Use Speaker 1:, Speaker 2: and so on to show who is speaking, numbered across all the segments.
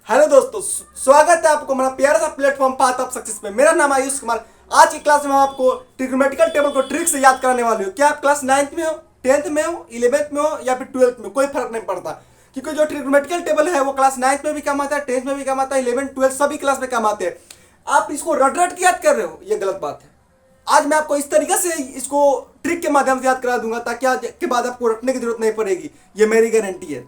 Speaker 1: Hello दोस्तों, स्वागत है आपको हमारा प्यारा सा प्लेटफॉर्म पाथ ऑफ सक्सेस में। मेरा नाम आयुष कुमार। आज की क्लास में हम आपको ट्रिग्नोमेट्रिकल टेबल को ट्रिक से याद कराने वाले हो। क्या आप क्लास 9th में हो, 10th में हो, 11th में हो या फिर 12th में, कोई फर्क नहीं पड़ता, क्योंकि जो ट्रिग्नोमेट्रिकल टेबल है वो क्लास 9th में भी काम आता है, 10th में भी काम आता है, 11th 12th सभी क्लास में काम आते हैं। आप इसको रट रट के याद कर रहे हो, ये गलत बात है। आज मैं आपको इस तरीके से इसको ट्रिक के माध्यम से याद करा दूंगा ताकि आज के बाद आपको रटने की जरूरत नहीं पड़ेगी, ये मेरी गारंटी है।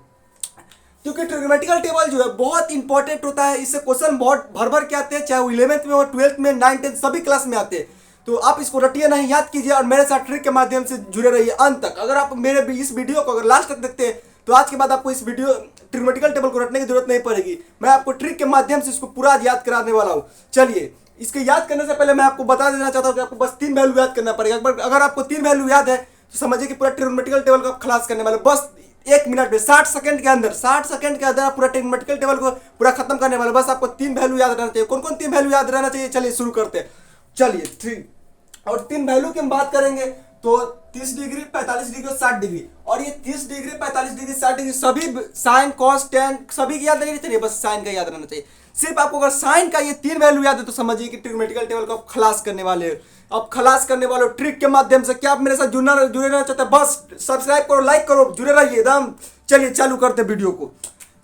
Speaker 1: क्योंकि ट्रिग्नोमेट्रिकल टेबल जो है बहुत इंपॉर्टेंट होता है, इससे क्वेश्चन बहुत भर भर के आते हैं, चाहे वो 11th में हो, 12th में, 9th 10th सभी क्लास में आते हैं। तो आप इसको रटिए नहीं, याद कीजिए और मेरे साथ ट्रिक के माध्यम से जुड़े रहिए अंत तक। अगर आप मेरे इस वीडियो को अगर लास्ट तक देखते हैं तो आज के बाद आपको इस वीडियो ट्रिग्नोमेट्रिकल टेबल को रटने की जरूरत नहीं पड़ेगी। मैं आपको ट्रिक के माध्यम से इसको पूरा याद कराने वाला हूँ। चलिए, इसके याद करने से पहले मैं आपको बता देना चाहता हूँ कि आपको बस 3 वैल्यू याद करना पड़ेगा। अगर आपको 3 वैल्यू याद है तो समझिए कि पूरा ट्रिग्नोमेट्रिकल टेबल को खलास करने वाले बस 1 मिनट में, 60 सेकंड के अंदर आप पूरा ट्रिग्नोमेट्रिकल टेबल को पूरा खत्म करने वाले। बस आपको 3 वैल्यू याद रहना चाहिए। कौन कौन 3 वैल्यू याद रहना चाहिए, चलिए शुरू करते हैं। चलिए 3 और 3 वैल्यू की हम बात करेंगे तो 30 डिग्री, 45 डिग्री और 60 डिग्री। और ये 30 डिग्री, 45 डिग्री, 60 डिग्री सभी साइन, कॉस, टेन सभी की याद नहीं चाहिए, बस साइन का याद रहना चाहिए। सिर्फ आपको अगर साइन का ये 3 वैल्यू याद है तो समझिए कि ट्रिग्नोमेट्रिकल टेबल को आप खलास करने वाले हैं। अब खलास करने वाले हो ट्रिक के माध्यम से। क्या आप मेरे साथ जुड़े रहना चाहते हैं? बस सब्सक्राइब करो, लाइक करो, जुड़े रहिए एकदम। चलिए चालू करते हैं वीडियो को।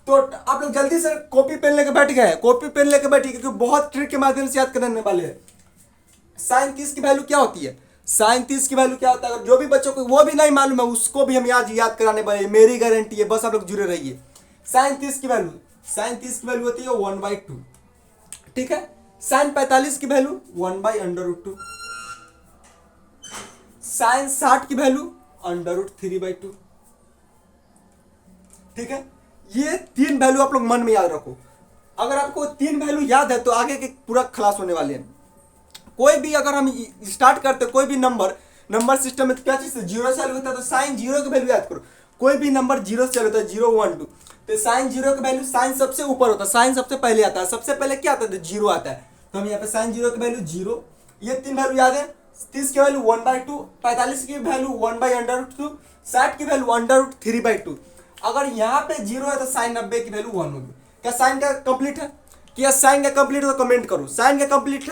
Speaker 1: तो आप लोग जल्दी से कॉपी पेन लेके बैठ गए, कॉपी पेन लेके बैठिए क्योंकि बहुत ट्रिक के माध्यम से याद करने वाले हैं। साइन 30 की वैल्यू क्या होती है? साइन 30 की वैल्यू क्या होता है? अगर जो भी बच्चों को वो भी नहीं मालूम है उसको भी हम याद कराने वाले, मेरी गारंटी है। बस आप लोग जुड़े रहिए। साइन 30 की वैल्यू, साइन 30 की वैल्यू होती है 1/2, ठीक है। साइन 45 की वैल्यू 1/√2। साइन 60 की वैल्यू √3/2, ठीक है। ये 3 वैल्यू आप लोग मन में याद रखो। अगर आपको 3 वैल्यू याद है तो आगे के पूरा खलास होने वाले हैं। कोई भी अगर हम स्टार्ट करते कोई भी नंबर सिस्टम में तो क्या चीज से जीरो से चालू होता है, तो साइन जीरो की वैल्यू याद करो। कोई भी नंबर जीरो से चालू होता है, 0 1 2, तो साइन जीरो की वैल्यू, साइन सबसे ऊपर होता है, साइन सबसे पहले आता है। सबसे पहले क्या आता है? जीरो आता है। तो हम यहाँ पे साइन जीरो की वैल्यू 0, ये 3 वैल्यू याद है। 30 की वैल्यू 1/2, 45 की वैल्यू 1/√2, 60 की वैल्यू √3/2। अगर यहाँ पे 0 है तो साइन 90 की वैल्यू 1 होगी। क्या साइन का कंप्लीट है? कि साइन का कंप्लीट है तो कमेंट करो, साइन का कंप्लीट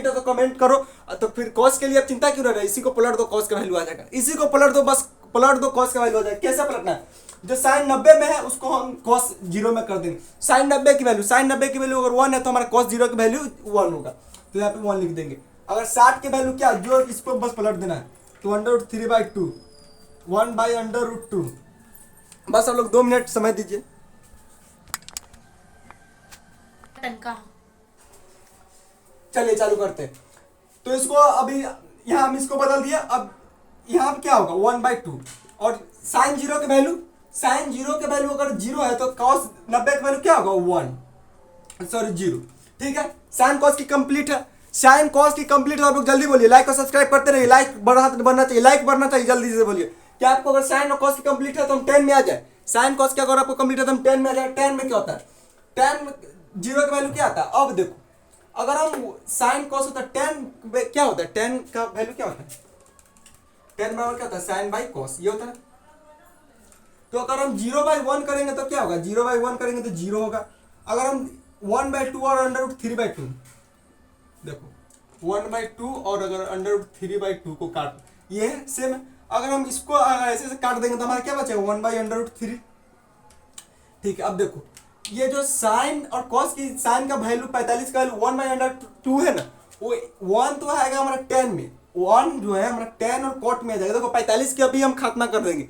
Speaker 1: है तो कमेंट करो। तो फिर कॉस के लिए आप चिंता क्यों रह रहे? इसी को पलट दो, कॉस का वैल्यू आ जाएगा। इसी को पलट दो, बस पलट दो, कॉस का वैल्यू आ जाएगा। कैसे पलटना है? जो साइन 90 में है उसको हम कॉस 0 में कर देंगे। साइन 90 की वैल्यू, साइन 90 की वैल्यू अगर 1 है तो हमारा कॉस 0 की वैल्यू 1 होगा, तो यहाँ पे 1 लिख देंगे। अगर 60 की वैल्यू क्या, जो इसको बस पलट देना है, तो 1/3/2, 1/√2। बस आप लोग 2 मिनट समय दीजिए। चलिए चालू करते हैं। तो इसको अभी यहाँ हम इसको बदल दिया। अब यहाँ क्या होगा? 1/2 और साइन 0 की वैल्यू, साइन 0 की वैल्यू अगर 0 है तो कॉस 90 की वैल्यू क्या होगा? 0, ठीक है। साइन कॉस की कंप्लीट है, साइन कॉस की कंप्लीट है। आप लोग जल्दी बोलिए, लाइक और सब्सक्राइब करते रहिए। लाइक बढ़ना चाहिए, लाइक बढ़ना चाहिए, जल्दी से बोलिए। क्या आपको अगर साइन और कॉस की कंप्लीट है तो हम 10 में आ जाए? साइन कॉस क्या अगर आपको कंप्लीट है तो हम 10 में आ जाए। 10 में क्या होता है? 10 0 की वैल्यू क्या आता है? अब देखो, अगर हम साइन कॉस होता है 10 क्या होता है? 10 का वैल्यू क्या होता है? 10 बराबर क्या होता है? साइन बाई कॉस, ये होता है। तो अगर हम 0/1 करेंगे तो क्या होगा? 0/1 करेंगे तो 0 होगा। अगर हम 1/2 और √3/2, देखो 1/2 और अगर √3/2 को काट, ये है सेम है। अगर हम इसको ऐसे काट देंगे तो हमारा क्या बचेगा? 1/√3, ठीक है। अब देखो, ये जो साइन और कॉस की, साइन का वैल्यू 45 का वैल्यू 1/√2 है ना, वो 1 तो आएगा हमारा 10 में, 1 जो है हमारा 10 और कॉट में आ जाएगा। देखो 45 की अभी हम खात्मा कर देंगे।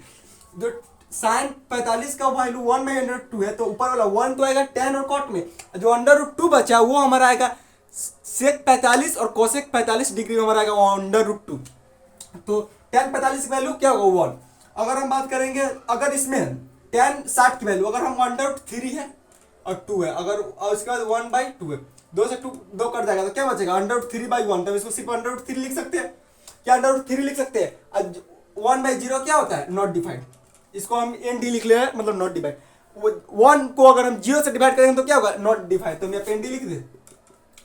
Speaker 1: जो साइन 45 का वैल्यू 1/√2 है तो ऊपर वाला 1 तो आएगा 10 और कॉट में, जो √2 बचा वो हमारा आएगा सेक 45 और कोसेक 45 डिग्री में हमारा आएगा √2। तो tan 45 की वैल्यू क्या होगा? 1। अगर हम बात करेंगे, अगर इसमें tan 60 की वैल्यू, अगर हम 1/3 है और 2 है, अगर उसके बाद 1/2 है, 2 से 2 कट जाएगा तो क्या बचेगा? √3/1। तो इसको सिर्फ √3 लिख सकते हैं। क्या √3 लिख सकते हैं? 1/0 क्या होता है? Not defined. इसको हम ND लिख ले रहे हैं, मतलब नॉट डिफाइंड। 1 को अगर हम 0 से डिवाइड करेंगे तो क्या होगा? Not defined. तो हम यहाँ पे ND लिख दे,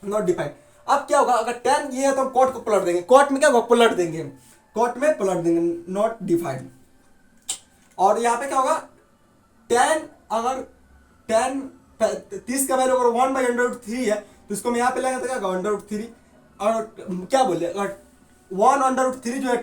Speaker 1: नॉट डिफाइंड। अब क्या होगा? अगर 10 ये है तो हम कॉट को पलट देंगे। कॉट में क्या होगा? पलट देंगे, हम कॉट में पलट देंगे, नॉट डिफाइंड। और यहाँ पे क्या होगा? 10 अगर 10 30 का वैल्यू अगर 1/√3 है तो इसको मैं यहाँ पे लगाता क्या √3 और क्या बोले अगर 1/√3 जो है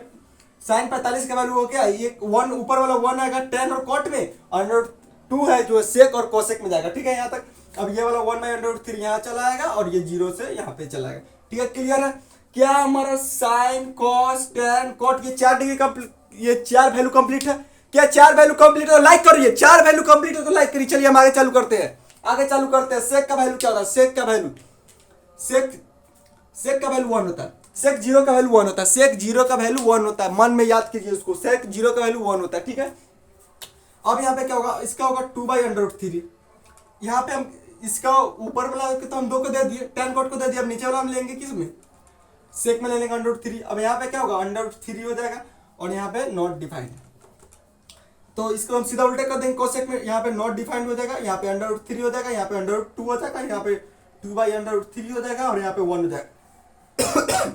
Speaker 1: साइन 45 का वैल्यू हो गया, ये 1 ऊपर वाला 1 आएगा tan और cot में, √2 है जो सेक और कोसेक में जाएगा। ठीक है यहाँ तक। अब ये वाला 1/√3 यहाँ चला आएगा और ये 0 से यहाँ पे चला आएगा। ठीक है, क्लियर है। क्या हमारा साइन कॉस tan cot ये 4 डिग्री कंप्लीट, ये 4 वैल्यू कंप्लीट है। क्या 4 वैल्यू कंप्लीट है तो लाइक करिए, 4 वैल्यू कंप्लीट है तो लाइक करिए। चलिए हम आगे चालू करते हैं, सेक का वैल्यू क्या होता है, सेक का वैल्यू 1 होता है, सेक 0 का वैल्यू 1 होता है, सेक 0 का वैल्यू 1 होता है, मन में याद कीजिए उसको, सेक 0 का वैल्यू 1 होता है। ठीक है, अब यहाँ पे क्या होगा, इसका होगा 2/√3। यहाँ पे हम इसका ऊपर वाला तो हम 2 को दे दिए, tan cot को दे दिया, अब नीचे वाला हम लेंगे किस में, सेक में ले लेंगे √3। अब यहाँ पे क्या होगा √3 हो जाएगा और यहाँ पे नॉट डिफाइंड, तो इसको हम सीधा उल्टे कर देंगे कोसेक में, यहाँ पे नॉट डिफाइंड हो जाएगा, यहाँ पे √3 हो जाएगा, यहाँ पे √2 हो जाएगा, यहाँ पे 2/√3 हो जाएगा और यहाँ पे 1 हो जाएगा।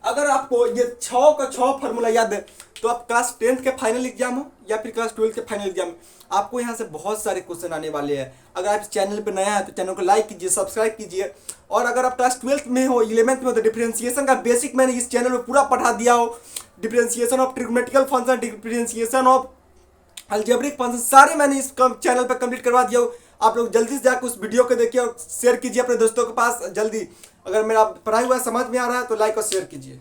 Speaker 1: अगर आपको ये 6 का 6 फार्मूला याद है तो आप क्लास 10th के फाइनल एग्जाम हो या फिर क्लास 12th के फाइनल एग्जाम, आपको यहाँ से बहुत सारे क्वेश्चन आने वाले हैं। अगर आप इस चैनल पर नया है तो चैनल को लाइक कीजिए, सब्सक्राइब कीजिए। और अगर आप क्लास 12th में हो, 11th में हो तो डिफरेंशिएशन का बेसिक मैंने इस चैनल में पूरा पढ़ा दिया हो। Differentiation of trigonometrical function, differentiation of algebraic function, सारे मैंने इस चैनल पर कंप्लीट करवा दिया हो। आप लोग जल्दी से जाकर उस वीडियो को देखिए और शेयर कीजिए अपने दोस्तों के पास जल्दी। अगर मेरा पढ़ाई हुआ समझ में आ रहा है तो लाइक और शेयर कीजिए।